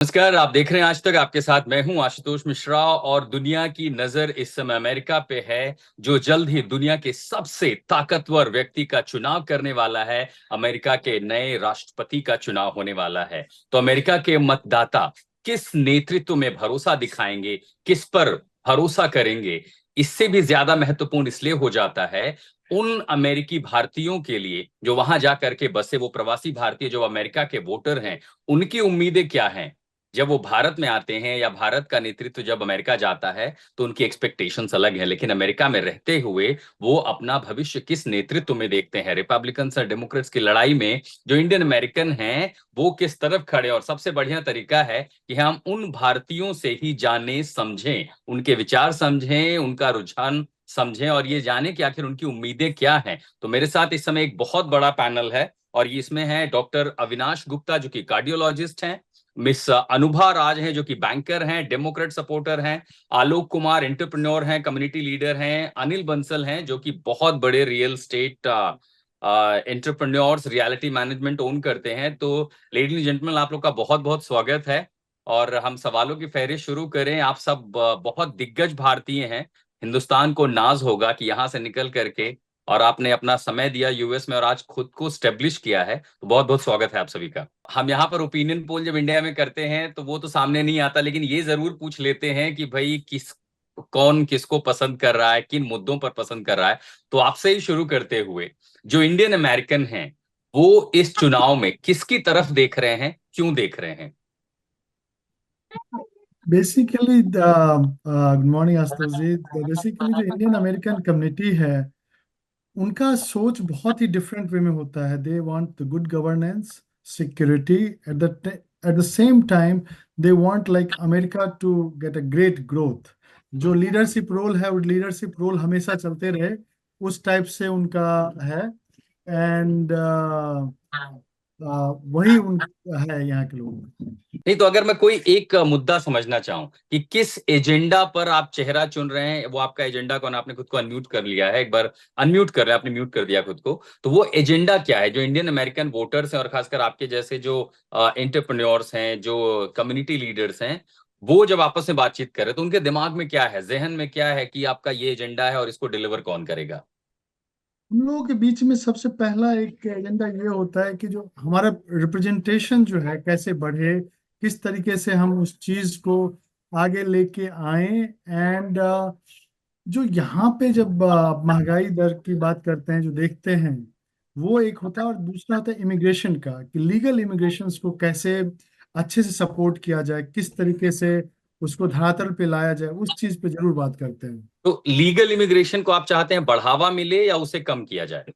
नमस्कार। आप देख रहे हैं आज तक। आपके साथ मैं हूं आशुतोष मिश्रा और दुनिया की नजर इस समय अमेरिका पे है, जो जल्द ही दुनिया के सबसे ताकतवर व्यक्ति का चुनाव करने वाला है। अमेरिका के नए राष्ट्रपति का चुनाव होने वाला है। तो अमेरिका के मतदाता किस नेतृत्व में भरोसा दिखाएंगे, किस पर भरोसा करेंगे, इससे भी ज्यादा महत्वपूर्ण इसलिए हो जाता है उन अमेरिकी भारतीयों के लिए जो वहां जाकर के बसे, वो प्रवासी भारतीय जो अमेरिका के वोटर हैं, उनकी उम्मीदें क्या हैं। जब वो भारत में आते हैं या भारत का नेतृत्व जब अमेरिका जाता है तो उनकी एक्सपेक्टेशंस अलग है, लेकिन अमेरिका में रहते हुए वो अपना भविष्य किस नेतृत्व में देखते हैं। रिपब्लिकन्स और डेमोक्रेट्स की लड़ाई में जो इंडियन अमेरिकन हैं वो किस तरफ खड़े। और सबसे बढ़िया तरीका है कि हम उन भारतीयों से ही जाने समझें, उनके विचार समझें, उनका रुझान समझें और ये जाने कि आखिर उनकी उम्मीदें क्या हैं। तो मेरे साथ इस समय एक बहुत बड़ा पैनल है और ये इसमें है डॉक्टर अविनाश गुप्ता जो कि कार्डियोलॉजिस्ट हैं, मिस अनुभा राज हैं जो कि बैंकर हैं, डेमोक्रेट सपोर्टर हैं, आलोक कुमार एंटरप्रेन्योर हैं, कम्युनिटी लीडर हैं, अनिल बंसल हैं जो कि बहुत बड़े real estate entrepreneurs reality management own करते हैं। तो लेडीज एंड जेंटलमैन, आप लोग का बहुत बहुत स्वागत है। और हम सवालों की फहरिस्त शुरू करें। आप सब बहुत दिग्गज भारतीय हैं। हिंदुस्तान को नाज होगा कि यहां से निकल करके और आपने अपना समय दिया यूएस में और आज खुद को स्टेब्लिश किया है। तो बहुत बहुत स्वागत है आप सभी का। हम यहाँ पर ओपिनियन पोल जब इंडिया में करते हैं तो वो तो सामने नहीं आता, लेकिन ये जरूर पूछ लेते हैं कि भाई कौन किसको पसंद कर रहा है, किन मुद्दों पर पसंद कर रहा है। तो आपसे ही शुरू करते हुए, जो इंडियन अमेरिकन हैं वो इस चुनाव में किसकी तरफ देख रहे हैं, क्यों देख रहे हैं? बेसिकली गुड मॉर्निंग आशुतोष जी। बेसिकली जो इंडियन अमेरिकन कम्युनिटी है, उनका सोच बहुत ही डिफरेंट वे में होता है। They want good governance, security, at the same time they want like America to get a great growth. जो लीडरशिप रोल है वो लीडरशिप रोल हमेशा चलते रहे, उस टाइप से उनका है। एंड वही उन है यहाँ के लोग। नहीं तो अगर मैं कोई एक मुद्दा समझना चाहूं कि किस एजेंडा पर आप चेहरा चुन रहे हैं, वो आपका एजेंडा कौन? आपने खुद को अनम्यूट कर लिया है, एक बार अनम्यूट कर रहे हैं, आपने म्यूट कर दिया खुद को। तो वो एजेंडा क्या है जो इंडियन अमेरिकन वोटर्स हैं और खासकर आपके जैसे जो एंटरप्रेन्योर्स हैं, जो कम्युनिटी लीडर्स हैं, वो जब आपस में बातचीत करें तो उनके दिमाग में क्या है, जहन में क्या है कि आपका ये एजेंडा है और इसको डिलीवर कौन करेगा? हम लोगों के बीच में सबसे पहला एक एजेंडा ये होता है कि जो हमारा रिप्रेजेंटेशन जो है कैसे बढ़े, किस तरीके से हम उस चीज को आगे लेके आए। एंड जो यहाँ पे जब महंगाई दर की बात करते हैं, जो देखते हैं, वो एक होता है। और दूसरा होता है इमिग्रेशन का, कि लीगल इमिग्रेशन को कैसे अच्छे से सपोर्ट किया जाए, किस तरीके से उसको धरातल पे लाया जाए, उस चीज पे जरूर बात करते हैं। तो लीगल इमिग्रेशन को आप चाहते हैं बढ़ावा मिले या उसे कम किया जाए?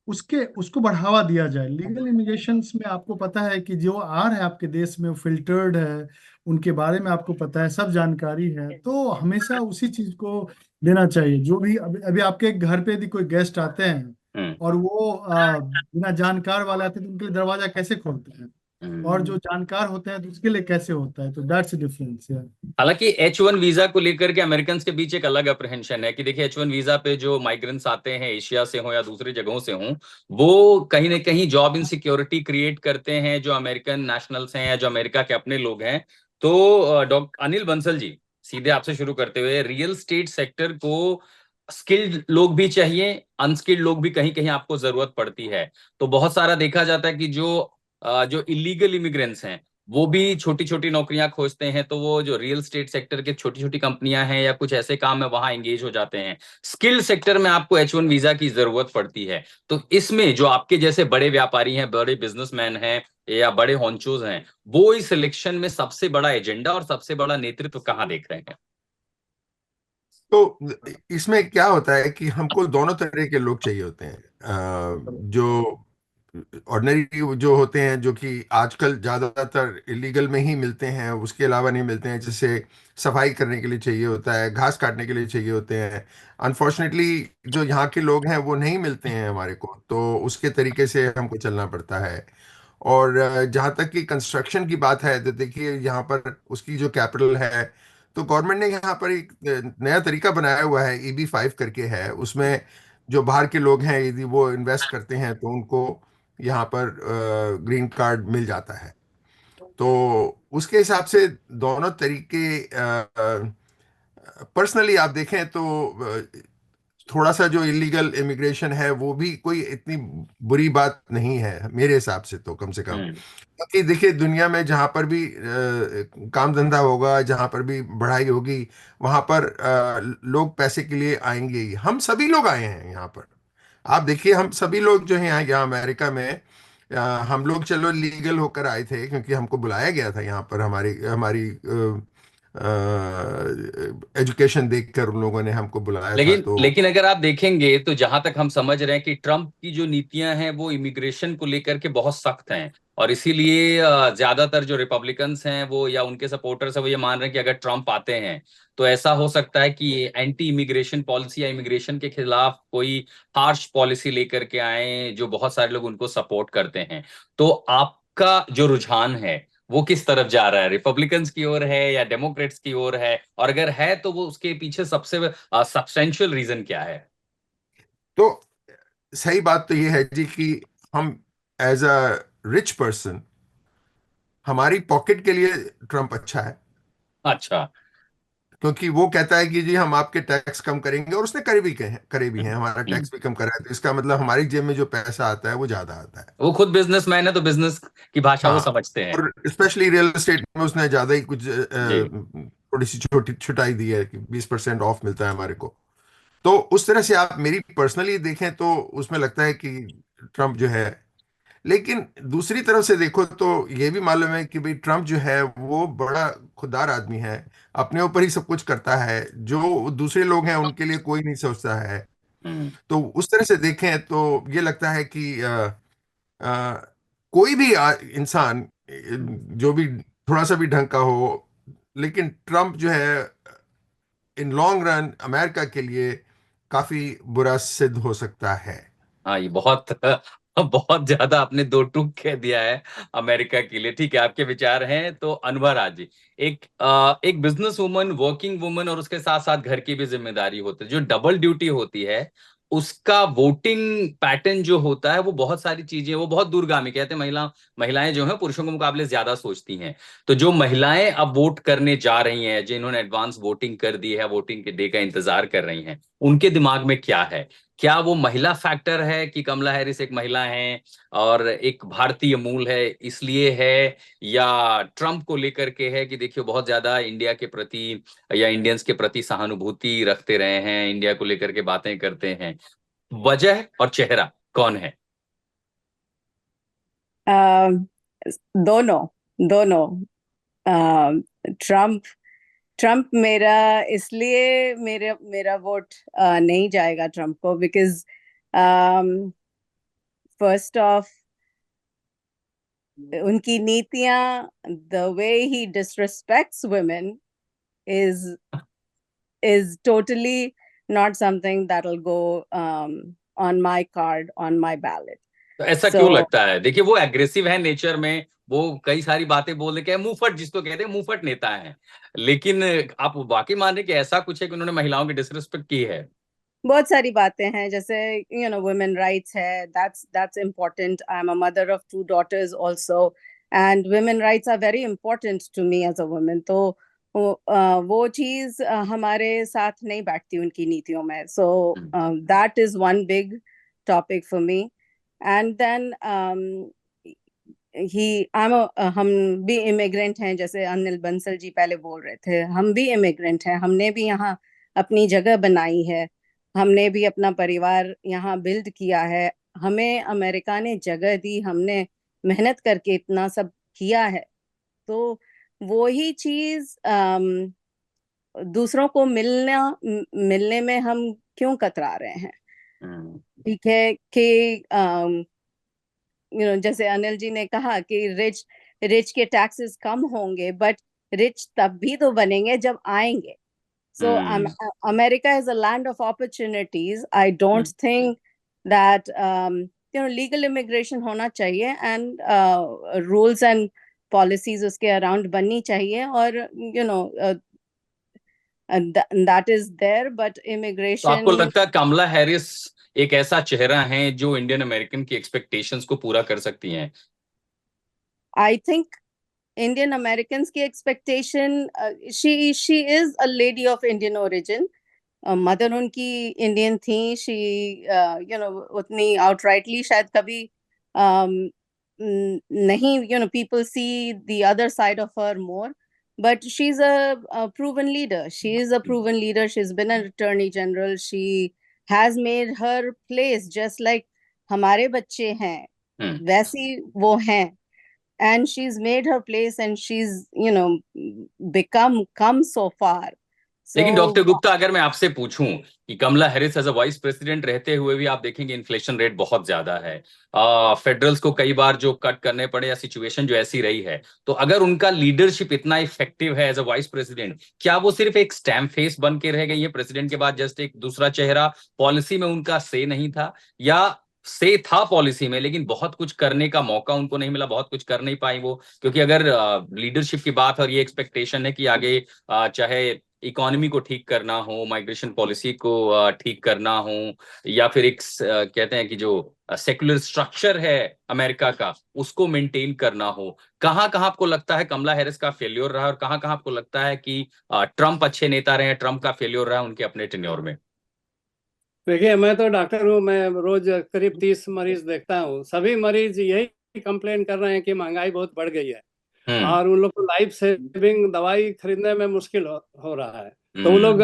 उसके उसको बढ़ावा दिया जाए। लीगल इमिग्रेशन में आपको पता है कि जो आ रहे हैं आपके देश में, वो फिल्टर्ड है, उनके बारे में आपको पता है, सब जानकारी है। तो हमेशा उसी चीज को देना चाहिए। जो भी अभी अभी आपके घर पे यदि कोई गेस्ट आते हैं हम्म। और वो बिना जानकार वाले आते हैं, तो उनके लिए दरवाजा कैसे खोलते हैं, और जो हम्म। जानकार होते हैं तो उसके लिए कैसे होता है। तो दैट्स डिफरेंस है। हालांकि H1 वीजा को लेकर के अमेरिकन के बीच एक अलग अप्रहेंशन है कि देखिए, H1 वीजा पे जो माइग्रेंट्स आते हैं एशिया से हो या दूसरी जगहों से हों, वो कहीं ना कहीं जॉब इनसिक्योरिटी क्रिएट करते हैं जो अमेरिकन नेशनल्स हैं या जो अमेरिका के अपने लोग हैं। तो डॉक्टर अनिल बंसल जी, सीधे आपसे शुरू करते हुए, रियल स्टेट सेक्टर को स्किल्ड लोग भी चाहिए, अनस्किल्ड लोग भी कहीं कहीं आपको जरूरत पड़ती है। तो बहुत सारा देखा जाता है कि जो इलीगल इमिग्रेंट्स हैं वो भी छोटी छोटी नौकरियां खोजते हैं, तो वो जो रियल स्टेट सेक्टर के छोटी छोटी कंपनियां हैं या कुछ ऐसे काम है वहां एंगेज हो जाते हैं। स्किल्ड सेक्टर में आपको H1 वीजा की जरूरत पड़ती है। तो इसमें जो आपके जैसे बड़े व्यापारी हैं, बड़े बिजनेसमैन हैं या बड़े हॉन्चोज हैं, वो इस सिलेक्शन में सबसे बड़ा एजेंडा और सबसे बड़ा नेतृत्व कहाँ देख रहे हैं? तो इसमें क्या होता है कि हमको दोनों तरह के लोग चाहिए होते हैं। जो ऑर्डिनरी जो होते हैं, जो कि आजकल ज़्यादातर इलीगल में ही मिलते हैं, उसके अलावा नहीं मिलते हैं। जैसे सफाई करने के लिए चाहिए होता है, घास काटने के लिए चाहिए होते हैं। अनफॉर्चुनेटली जो यहाँ के लोग हैं वो नहीं मिलते हैं हमारे को, तो उसके तरीके से हमको चलना पड़ता है। और जहाँ तक कि कंस्ट्रक्शन की बात है, तो देखिए यहाँ पर उसकी जो कैपिटल है, तो गवर्नमेंट ने यहाँ पर एक नया तरीका बनाया हुआ है, EB-5 करके है। उसमें जो बाहर के लोग हैं यदि वो इन्वेस्ट करते हैं तो उनको यहाँ पर ग्रीन कार्ड मिल जाता है। तो उसके हिसाब से दोनों तरीके पर्सनली आप देखें तो थोड़ा सा जो इलीगल इमिग्रेशन है वो भी कोई इतनी बुरी बात नहीं है मेरे हिसाब से, तो कम से कम। हम्म। क्योंकि देखिए दुनिया में जहाँ पर भी काम धंधा होगा, जहाँ पर भी बढ़ाई होगी, वहाँ पर लोग पैसे के लिए आएंगे ही। हम सभी लोग आए हैं यहाँ पर। आप देखिए हम सभी लोग जो हैं यहाँ अमेरिका में, हम लोग चलो लीगल होकर आए थे क्योंकि हमको बुलाया गया था यहाँ पर, हमारी हमारी एजुकेशन देखकर उन लोगों ने हमको बुलाया था। लेकिन तो लेकिन अगर आप देखेंगे तो जहां तक हम समझ रहे हैं कि ट्रम्प की जो नीतियां हैं वो इमिग्रेशन को लेकर के बहुत सख्त हैं, और इसीलिए ज्यादातर जो रिपब्लिकन्स हैं वो या उनके सपोर्टर्स हैं वो ये मान रहे हैं कि अगर ट्रम्प आते हैं तो ऐसा हो सकता है कि एंटी इमिग्रेशन पॉलिसी या इमिग्रेशन के खिलाफ कोई हार्श पॉलिसी लेकर के आए, जो बहुत सारे लोग उनको सपोर्ट करते हैं। तो आपका जो रुझान है वो किस तरफ जा रहा है, रिपब्लिकन्स की ओर है या डेमोक्रेट्स की ओर है, और अगर है तो वो उसके पीछे सबसे सब्सटेंशियल रीजन क्या है? तो सही बात तो ये है जी कि हम एज अ रिच पर्सन, हमारी पॉकेट के लिए ट्रम्प अच्छा है। अच्छा। क्योंकि वो कहता है कि जी हम आपके टैक्स कम करेंगे, और उसने करे भी हैं, हमारा हम्म। टैक्स भी कम करा है, तो इसका मतलब हमारी जेब में जो पैसा आता है वो ज्यादा आता है। वो खुद बिजनेसमैन है तो बिजनेस की भाषा वो हाँ, समझते हैं। और स्पेशली रियल एस्टेट में उसने ज्यादा ही कुछ जी। थोड़ी सी छोटी छुटाई दी है कि 20% ऑफ मिलता है हमारे को। तो उस तरह से आप मेरी पर्सनली देखें तो उसमें लगता है कि ट्रम्प जो है। लेकिन दूसरी तरफ से देखो तो ये भी मालूम है कि भाई ट्रम्प जो है वो बड़ा खुददार आदमी है, अपने ऊपर ही सब कुछ करता है, जो दूसरे लोग हैं उनके लिए कोई नहीं सोचता है। हम्म। तो उस तरह से देखें तो ये लगता है कि कोई भी इंसान जो भी थोड़ा सा भी ढंग का हो, लेकिन ट्रम्प जो है इन लॉन्ग रन अमेरिका के लिए काफी बुरा सिद्ध हो सकता है। हाँ, ये बहुत बहुत ज्यादा आपने दो टूक कह दिया है अमेरिका के लिए। ठीक है, आपके विचार हैं। तो अनवर आज जी, एक बिजनेस वुमन, वर्किंग वुमन, और उसके साथ साथ घर की भी जिम्मेदारी होती है, जो डबल ड्यूटी होती है, उसका वोटिंग पैटर्न जो होता है वो बहुत सारी चीजें, वो बहुत दूरगामी कहते हैं। महिलाएं जो हैं पुरुषों के मुकाबले ज्यादा सोचती हैं। तो जो महिलाएं अब वोट करने जा रही हैं, जिन्होंने एडवांस वोटिंग कर दी है, वोटिंग के डे का इंतजार कर रही हैं, उनके दिमाग में क्या है? क्या वो महिला फैक्टर है कि कमला हैरिस एक महिला है और एक भारतीय मूल है इसलिए है, या ट्रम्प को लेकर के है कि देखिए बहुत ज्यादा इंडिया के प्रति या इंडियंस के प्रति सहानुभूति रखते रहे हैं, इंडिया को लेकर के बातें करते हैं? वजह और चेहरा कौन है? अ, दोनों दोनों। ट्रम्प ट्रम्प मेरा इसलिए मेरा मेरा वोट नहीं जाएगा ट्रम्प को, बिकॉज फर्स्ट ऑफ उनकी नीतियां, the way he disrespects women is is totally not something that'll go on my card, on my ballot. तो ऐसा So क्यों लगता है? देखिए वो एग्रेसिव है नेचर में, वो कई सारी बातें बोल के मुंहफट, जिसको कहते हैं मुंहफट नेता है। लेकिन आप वाकई मान रहे कि ऐसा कुछ है कि उन्होंने महिलाओं की डिसरिस्पेक्ट की है? बहुत सारी बातें हैं, जैसे women rights है, that's important. I'm a mother of 2 daughters also, and women rights are very important to me as a woman. तो वो चीज हमारे साथ नहीं बैठती उनकी नीतियों में. So that is one big topic for me. And then हम भी इमिग्रेंट हैं, जैसे अनिल बंसल जी पहले बोल रहे थे, हम भी इमिग्रेंट हैं, हमने भी यहाँ अपनी जगह बनाई है, हमने भी अपना परिवार यहाँ बिल्ड किया है, हमें अमेरिका ने जगह दी, हमने मेहनत करके इतना सब किया है. तो वो ही चीज दूसरों को मिलने में हम क्यों कतरा रहे हैं? ठीक है कि जैसे अनिल जी ने कहा कि रिच के टैक्सेस कम होंगे, बट रिच तब भी तो बनेंगे जब आएंगे. So America is a land of opportunities. I don't think that legal immigration होना चाहिए, and rules and policies उसके around बननी चाहिए, और that is there, but तो immigration. आपको लगता है कमला हैरिस एक ऐसा चेहरा है जो इंडियन अमेरिकन की एक्सपेक्टेशंस को पूरा कर सकती हैं? I think Indian Americans की expectation, she is a lady of Indian origin. Mother उनकी इंडियन थी. शी उतनी आउटराइटली शायद कभी नहीं, people see the other side of her more, but she's a proven leader. She is a proven leader. She's been an attorney general. She has made her place just like हमारे बच्चे हैं वैसी वो हैं. And she's made her place, and she's come so far. लेकिन So doctor Gupta, अगर मैं आपसे पूछूं कि Kamala Harris as a vice president रहते हुए भी आप देखेंगे इन्फ्लेशन रेट बहुत ज्यादा है, फेडरल्स को कई बार जो कट करने पड़े या सिचुएशन जो ऐसी रही है, तो अगर उनका लीडरशिप इतना इफेक्टिव है एज अ वाइस प्रेसिडेंट, क्या वो सिर्फ एक स्टैम्प फेस बन के रह गई है प्रेसिडेंट के बाद, जस्ट एक दूसरा चेहरा, पॉलिसी में उनका से नहीं था, या से था पॉलिसी में लेकिन बहुत कुछ करने का मौका उनको नहीं मिला, बहुत कुछ कर नहीं पाई वो? क्योंकि अगर लीडरशिप की बात और ये एक्सपेक्टेशन है कि आगे चाहे इकोनॉमी को ठीक करना हो, माइग्रेशन पॉलिसी को ठीक करना हो, या फिर एक कहते हैं कि जो सेक्युलर स्ट्रक्चर है अमेरिका का उसको मेंटेन करना हो, कहाँ कहाँ आपको लगता है कमला हैरिस का फेल्योर रहा और कहाँ कहाँ आपको लगता है कि ट्रम्प अच्छे नेता रहे हैं, ट्रम्प का फेल्योर रहा उनके अपने टेन्योर में? देखिए, मैं तो डॉक्टर हूँ, मैं रोज करीब 30 मरीज देखता हूँ. सभी मरीज यही कंप्लेन कर रहे हैं कि महंगाई बहुत बढ़ गई है और उन लोग को लाइफ सेविंग दवाई खरीदने में मुश्किल हो रहा है. तो उन लोग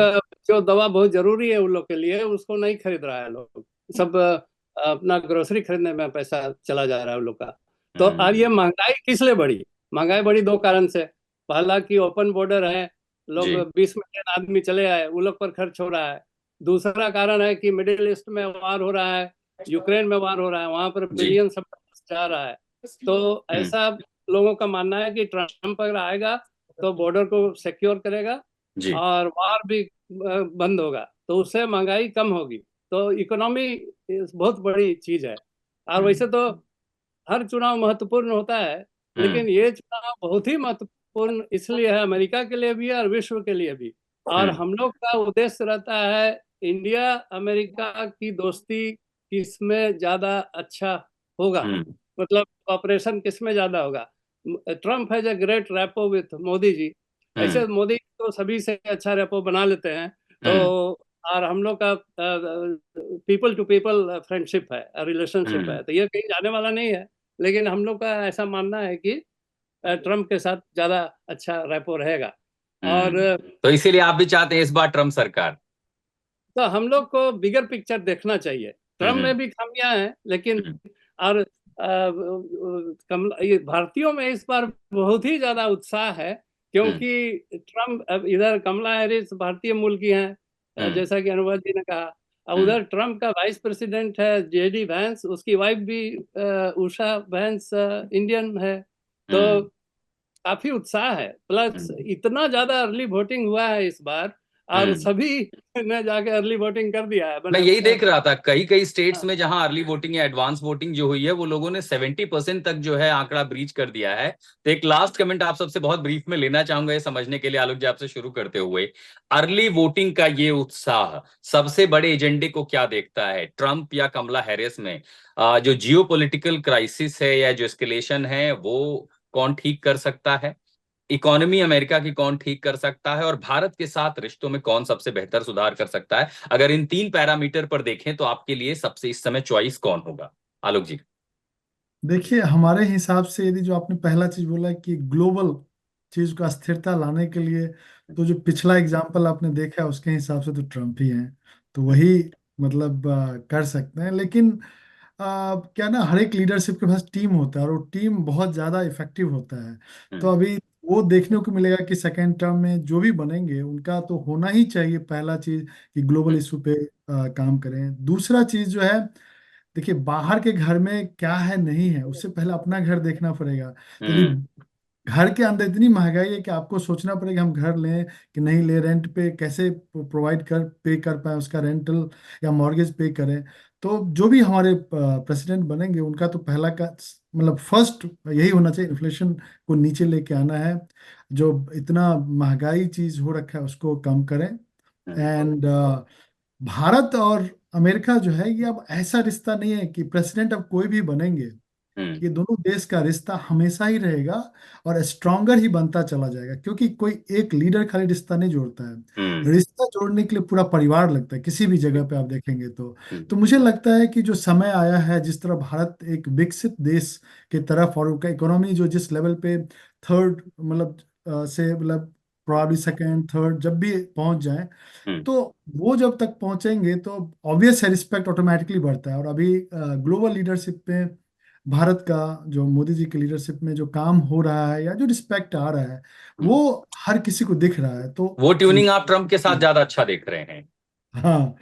जो दवा बहुत जरूरी है उन लोग के लिए उसको नहीं खरीद रहा है. लोग सब अपना ग्रोसरी खरीदने में पैसा चला जा रहा है उन लोग का. तो और ये महंगाई किस लिए बढ़ी? महंगाई बढ़ी दो कारण से. पहला कि ओपन बॉर्डर है, लोग 20 मिलियन आदमी चले आए, उन लोग पर खर्च हो रहा है. दूसरा कारण है कि मिडिल ईस्ट में वार हो रहा है, यूक्रेन में वार हो रहा है, वहां पर बिलियन सब जा रहा है. तो ऐसा लोगों का मानना है कि ट्रम्प अगर आएगा तो बॉर्डर को सिक्योर करेगा और वार भी बंद होगा, तो उससे महंगाई कम होगी. तो इकोनॉमी बहुत बड़ी चीज है. और वैसे तो हर चुनाव महत्वपूर्ण होता है, लेकिन ये चुनाव बहुत ही महत्वपूर्ण इसलिए है अमेरिका के लिए भी और विश्व के लिए भी. और हम लोग का उद्देश्य रहता है इंडिया अमेरिका की दोस्ती किसमें ज्यादा अच्छा होगा, मतलब ऑपरेशन किसमें ज्यादा होगा. Trump has a great rapport with Modi ji. ऐसे मोदी तो सभी से अच्छा रैपो बना लेते हैं. तो और हम लोग का पीपल टू पीपल फ्रेंडशिप है, रिलेशनशिप है. तो ये कहीं जाने वाला नहीं है, लेकिन हम लोग का ऐसा मानना है कि ट्रम्प के साथ ज्यादा अच्छा रैपो रहेगा. और तो इसीलिए आप भी चाहते हैं इस बार ट्रम्प सरकार? तो हम लोग को बिगर पिक्चर देखना चाहिए. ट्रम्प में भी खामियां हैं, लेकिन और भारतीयों में इस बार बहुत ही ज्यादा उत्साह है, क्योंकि ट्रम्प इधर कमला हैरिस भारतीय मूल की हैं, जैसा कि अनुभव जी ने कहा. उधर ट्रम्प का वाइस प्रेसिडेंट है जेडी वैंस, उसकी वाइफ भी उषा वैंस इंडियन है. तो काफी उत्साह है. प्लस इतना ज्यादा अर्ली वोटिंग हुआ है इस बार, और सभी ने जाके अर्ली वोटिंग कर दिया है. मैं यही देख रहा था कई कई स्टेट्स में जहां अर्ली वोटिंग या एडवांस वोटिंग जो हुई है वो लोगों ने 70% तक जो है आंकड़ा ब्रीच कर दिया है. तो एक लास्ट कमेंट आप सबसे बहुत ब्रीफ में लेना चाहूंगा ये समझने के लिए, आलोक जी आपसे शुरू करते हुए, अर्ली वोटिंग का ये उत्साह सबसे बड़े एजेंडे को क्या देखता है, ट्रम्प या कमला हैरिस में? जो जियोपॉलिटिकल क्राइसिस है या जो एस्केलेशन है वो कौन ठीक कर सकता है, इकोनॉमी अमेरिका की कौन ठीक कर सकता है, और भारत के साथ रिश्तों में कौन सबसे बेहतर सुधार कर सकता है? अगर इन तीन पैरामीटर पर देखें तो आपके लिए सबसे इस समय चॉइस कौन होगा, आलोक जी? देखिए, हमारे हिसाब से यदि जो आपने पहला चीज बोला कि ग्लोबल चीज को स्थिरता लाने के लिए, तो जो पिछला एग्जाम्पल आपने देखा है उसके हिसाब से तो ट्रम्प ही हैं. तो वही मतलब कर सकते हैं. लेकिन क्या ना, हर एक लीडरशिप के पास टीम होता है और वो टीम बहुत ज्यादा इफेक्टिव होता है. तो अभी वो देखने को मिलेगा कि सेकेंड टर्म में जो भी बनेंगे उनका तो होना ही चाहिए पहला चीज कि ग्लोबल इशू पे काम करें. दूसरा चीज जो है, देखिए बाहर के घर में क्या है नहीं है उससे पहले अपना घर देखना पड़ेगा. यदि घर के अंदर इतनी महंगाई है कि आपको सोचना पड़ेगा हम घर लें कि नहीं ले, रेंट पे कैसे प्रोवाइड कर पे कर पाए, उसका रेंटल या मॉर्गेज पे करें. तो जो भी हमारे प्रेसिडेंट बनेंगे उनका तो पहला का मतलब फर्स्ट यही होना चाहिए, इन्फ्लेशन को नीचे लेके आना है. जो इतना महंगाई चीज हो रखा है उसको कम करें. एंड भारत और अमेरिका जो है ये अब ऐसा रिश्ता नहीं है कि प्रेसिडेंट अब कोई भी बनेंगे ये दोनों देश का रिश्ता हमेशा ही रहेगा और स्ट्रांगर ही बनता चला जाएगा, क्योंकि कोई एक लीडर खाली रिश्ता नहीं जोड़ता है, रिश्ता जोड़ने के लिए पूरा परिवार लगता है किसी भी जगह पे आप देखेंगे तो मुझे लगता है कि जो समय आया है, जिस तरह भारत एक विकसित देश की तरफ और उसका इकोनॉमी जो जिस लेवल पे थर्ड मतलब से मतलब प्रॉब्ली सेकेंड थर्ड जब भी पहुंच जाए, तो वो जब तक पहुंचेंगे तो ऑब्वियस है रिस्पेक्ट ऑटोमेटिकली बढ़ता है। और अभी ग्लोबल लीडरशिप पे भारत का जो मोदी जी की लीडरशिप में जो काम हो रहा है या जो रिस्पेक्ट आ रहा है वो हर किसी को दिख रहा है। तो वो ट्यूनिंग आप ट्रम्प के साथ ज्यादा अच्छा देख रहे हैं। हाँ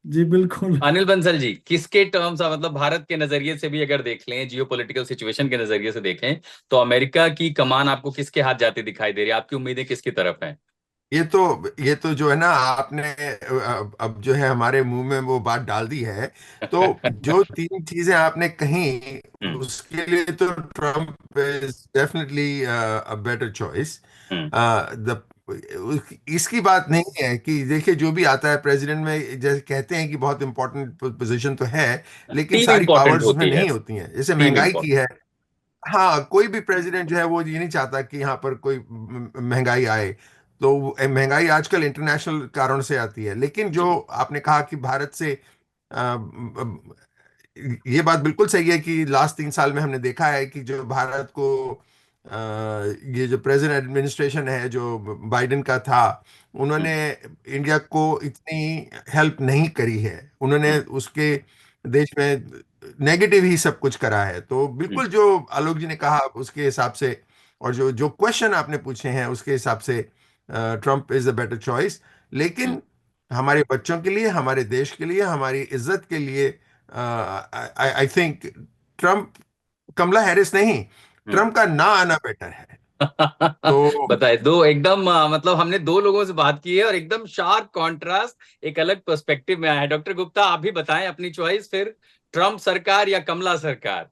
जी बिल्कुल। अनिल बंसल जी, किसके टर्म्स मतलब भारत के नजरिए से भी अगर देख लें, जियोपॉलिटिकल सिचुएशन के नजरिए से देखें, तो अमेरिका की कमान आपको किसके हाथ जाती दिखाई दे रही है? आपकी उम्मीदें किसकी तरफ हैं? ये तो जो है ना, आपने अब जो है हमारे मुंह में वो बात डाल दी है। तो जो तीन चीजें आपने कही उसके लिए तो Trump is definitely a better choice. The इसकी बात नहीं है कि देखिए जो भी आता है प्रेसिडेंट में, जैसे कहते हैं कि बहुत इंपॉर्टेंट पोजीशन तो है, लेकिन टीम सारी इंपॉर्टेंट पावर्स उसमें होती है, नहीं होती हैं। जैसे टीम महंगाई की इंपॉर्टेंट। है, हाँ कोई भी प्रेसिडेंट जो है वो ये नहीं चाहता कि यहाँ पर कोई महंगाई आए। तो महंगाई आजकल इंटरनेशनल कारणों से आती है। लेकिन जो आपने कहा कि भारत से ये बात बिल्कुल सही है कि लास्ट 3 साल में हमने देखा है कि जो भारत को ये जो प्रेजेंट एडमिनिस्ट्रेशन है जो बाइडेन का था, उन्होंने इंडिया को इतनी हेल्प नहीं करी है। उन्होंने उसके देश में नेगेटिव ही सब कुछ करा है। तो बिल्कुल जो आलोक जी ने कहा उसके हिसाब से, और जो जो क्वेश्चन आपने पूछे हैं उसके हिसाब से, Trump is a better choice. लेकिन हमारे बच्चों के लिए, हमारे देश के लिए, हमारी इज्जत के लिए I think Trump, Kamala Harris नहीं, ट्रम्प का ना आना बेटर है। तो बताए दो एकदम मतलब हमने दो लोगों से बात की है और एकदम शार्प कॉन्ट्रास्ट, एक अलग पर्सपेक्टिव में आया है। डॉक्टर गुप्ता, आप भी बताएं अपनी चॉइस फिर, ट्रम्प सरकार या कमला सरकार?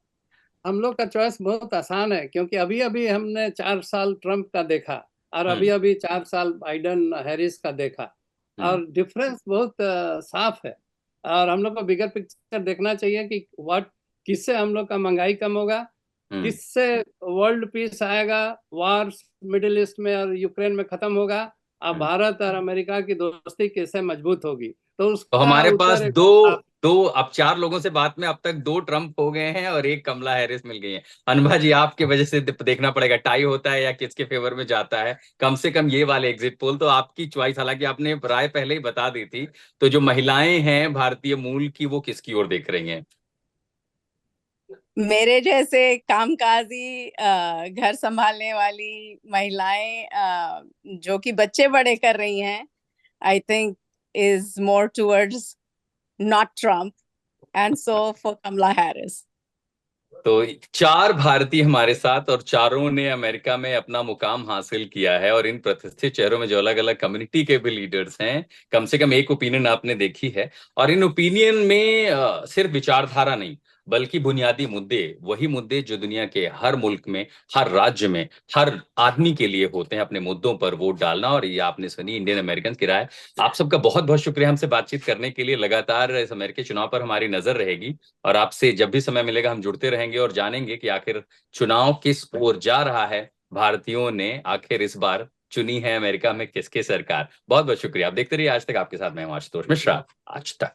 हम लोग का चॉइस बहुत आसान है, क्योंकि अभी अभी हमने 4 साल ट्रम्प का देखा और अभी अभी 4 साल बाइडन हैरिस का देखा, और डिफरेंस बहुत साफ है। और हम लोग को बिगर पिक्चर देखना चाहिए कि किससे हम लोग का महंगाई कम होगा, किससे वर्ल्ड पीस आएगा, वार्स मिडिल ईस्ट में और यूक्रेन में खत्म होगा, और भारत और अमेरिका की दोस्ती कैसे मजबूत होगी। तो तो उसका हमारे पास उत्तर दो एकदम दो अब चार लोगों से बात में अब तक 2 ट्रम्प हो गए हैं और 1 कमला हैरिस मिल गई है। अनुभा जी, आपके वजह से देखना पड़ेगा टाई होता है या किसके फेवर में जाता है। कम से कम ये वाले एग्जिट पोल तो आपकी चॉइस, हालांकि आपने राय पहले ही बता दी थी। तो जो महिलाएं हैं भारतीय मूल की, वो किसकी ओर देख रही हैं? मेरे जैसे कामकाजी घर संभालने वाली महिलाएं जो कि बच्चे बड़े कर रही हैं, I think is more towards not Trump, and so for Kamala Harris. तो 4 भारतीय हमारे साथ, और चारों ने अमेरिका में अपना मुकाम हासिल किया है। और इन प्रतिष्ठित चेहरों में जो अलग अलग कम्युनिटी के भी लीडर्स हैं, कम से कम एक ओपिनियन आपने देखी है। और इन ओपिनियन में सिर्फ विचारधारा नहीं, बल्कि बुनियादी मुद्दे, वही मुद्दे जो दुनिया के हर मुल्क में, हर राज्य में, हर आदमी के लिए होते हैं, अपने मुद्दों पर वोट डालना। और ये आपने सुनी इंडियन अमेरिकन की राय। आप सबका बहुत बहुत शुक्रिया हमसे बातचीत करने के लिए। लगातार इस अमेरिकी चुनाव पर हमारी नजर रहेगी और आपसे जब भी समय मिलेगा हम जुड़ते रहेंगे और जानेंगे कि आखिर चुनाव किस ओर जा रहा है। भारतीयों ने आखिर इस बार चुनी है अमेरिका में किसकी सरकार। बहुत बहुत शुक्रिया। आप देखते रहिए आज तक, आपके साथ मैं हूं आशुतोष मिश्रा, आज तक।